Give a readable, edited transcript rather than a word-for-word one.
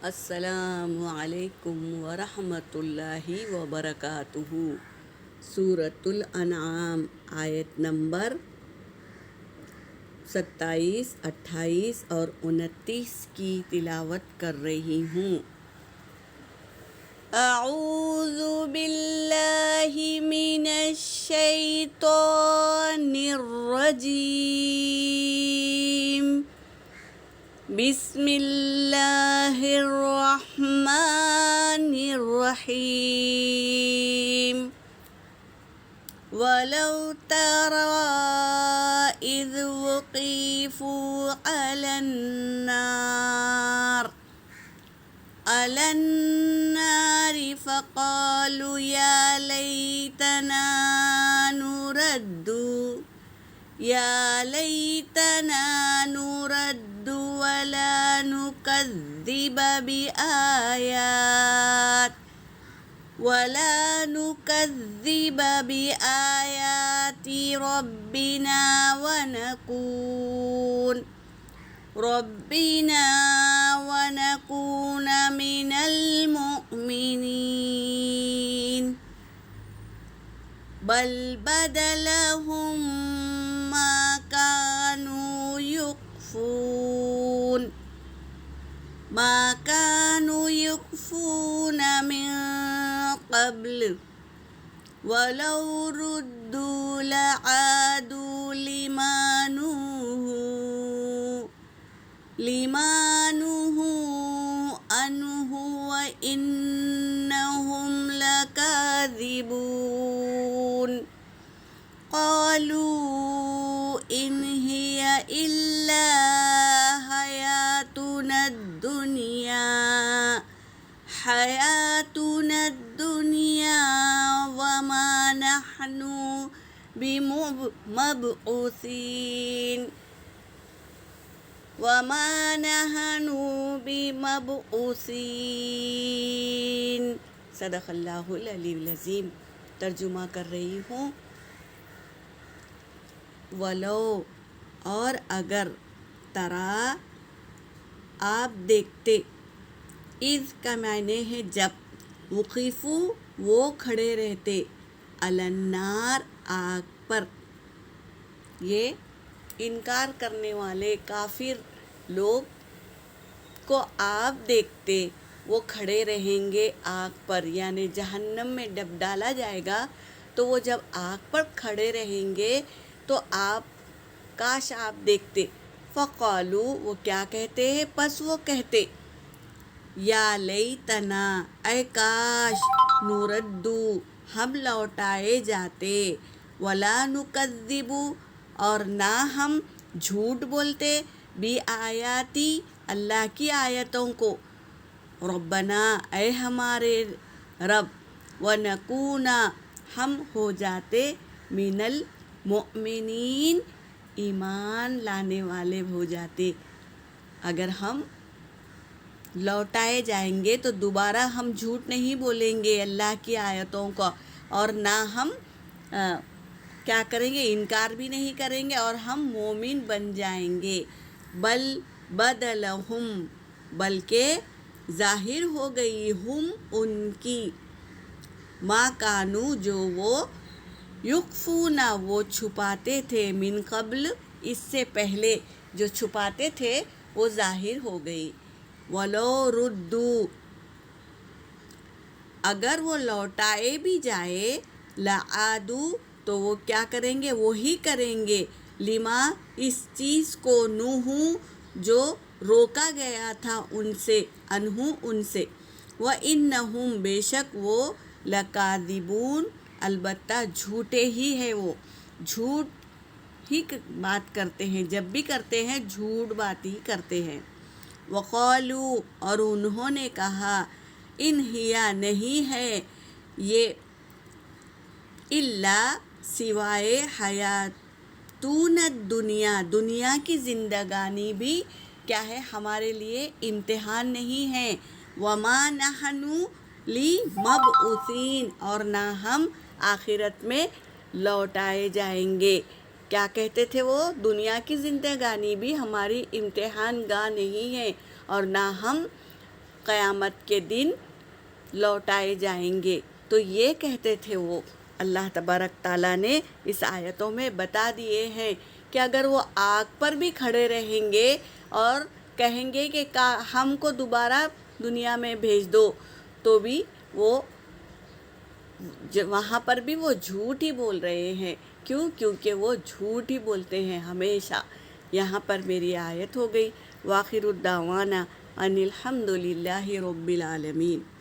السلام علیکم ورحمۃ اللہ وبرکاتہ۔ سورۃ الانعام آیت نمبر 27، 28 اور 29 کی تلاوت کر رہی ہوں۔ اعوذ باللہ من الشیطان الرجیم، بسم اللہ الرحمن الرحیم۔ وَلَوْ تَرَىٰ إِذْ وُقِفُوا عَلَى النَّارِ فَقَالُوا يَا لَيْتَنَا نُرَدُّ وَلَا نُكَذِّبَ بِآيَاتِ رَبِّنَا وَنَكُونَ مِنَ الْمُؤْمِنِينَ بَلْ بَدَا لَهُم مَّا كَانُوا يُخْفُونَ مِن قَبْلُ وَلَوْ رُدُّوا لَعَادُوا لِمَا نُهُوا عَنْهُ وَإِنَّهُمْ لَكَاذِبُونَ۔ قَالُوا إِنْ هِيَ إِلَّا حَيَاتُنَا الدُّنْيَا وَمَا نَحْنُ بِمَبْعُوثِينَ۔ صدق اللہ العلی العظیم۔ ترجمہ کر رہی ہوں۔ ولو اور اگر، ترا آپ دیکھتے، اذ کا معنی ہے جب، وقفو وہ کھڑے رہتے، علی النار آگ پر۔ یہ انکار کرنے والے کافر لوگ کو آپ دیکھتے وہ کھڑے رہیں گے آگ پر، یعنی جہنم میں جب ڈالا جائے گا تو وہ جب آگ پر کھڑے رہیں گے تو آپ کاش آپ دیکھتے۔ فقالو وہ کیا کہتے ہیں؟ پس وہ کہتے، یا لیتنا اے کاش، نردو ہم لوٹائے جاتے، ولا نکذب اور نہ ہم جھوٹ بولتے، بی آیاتی اللہ کی آیتوں کو، ربنا اے ہمارے رب، ونکون ہم ہو جاتے، من المؤمنین ایمان لانے والے ہو جاتے۔ اگر ہم لوٹائے جائیں گے تو دوبارہ ہم جھوٹ نہیں بولیں گے اللہ کی آیتوں کا، اور نہ ہم کیا کریں گے، انکار بھی نہیں کریں گے، اور ہم مومن بن جائیں گے۔ بل بدلہم بلکہ ظاہر ہو گئی، ہم ان کی، ما کانو جو وہ، یخفون وہ چھپاتے تھے، من قبل اس سے پہلے جو چھپاتے تھے وہ ظاہر ہو گئی۔ ولو ردو اگر وہ لوٹائے بھی جائے، لعادو تو وہ کیا کریں گے، وہی کریں گے، لما اس چیز کو، نہو جو روکا گیا تھا ان سے، انہو ان سے، وَإِنَّهُمْ بے شک وہ، لَكَاذِبُونَ البتہ جھوٹے ہی ہے، وہ جھوٹ ہی بات کرتے ہیں، جب بھی کرتے ہیں جھوٹ بات ہی کرتے ہیں۔ وَقَالُوا اور انہوں نے کہا، اِنْ ہِیَ نہیں ہے یہ، اِلَّا سوائے، حیاتون الدنیا دنیا کی زندگانی بھی کیا ہے ہمارے لیے امتحان نہیں ہے، وَمَا نَحْنُ لِمَبْعُوثِينَ اور نہ ہم آخرت میں لوٹائے جائیں گے۔ کیا کہتے تھے وہ؟ دنیا کی زندگانی بھی ہماری امتحان گاہ نہیں ہے، اور نہ ہم قیامت کے دن لوٹائے جائیں گے۔ تو یہ کہتے تھے وہ، اللہ تبارک تعالیٰ نے اس آیتوں میں بتا دیے ہیں کہ اگر وہ آگ پر بھی کھڑے رہیں گے اور کہیں گے کہ ہم کو دوبارہ دنیا میں بھیج دو، تو بھی وہ وہاں پر بھی وہ جھوٹ ہی بول رہے ہیں۔ کیوں؟ کیونکہ وہ جھوٹ ہی بولتے ہیں ہمیشہ۔ یہاں پر میری آیت ہو گئی۔ وآخر الدعوانا ان الحمد للہ رب العالمین۔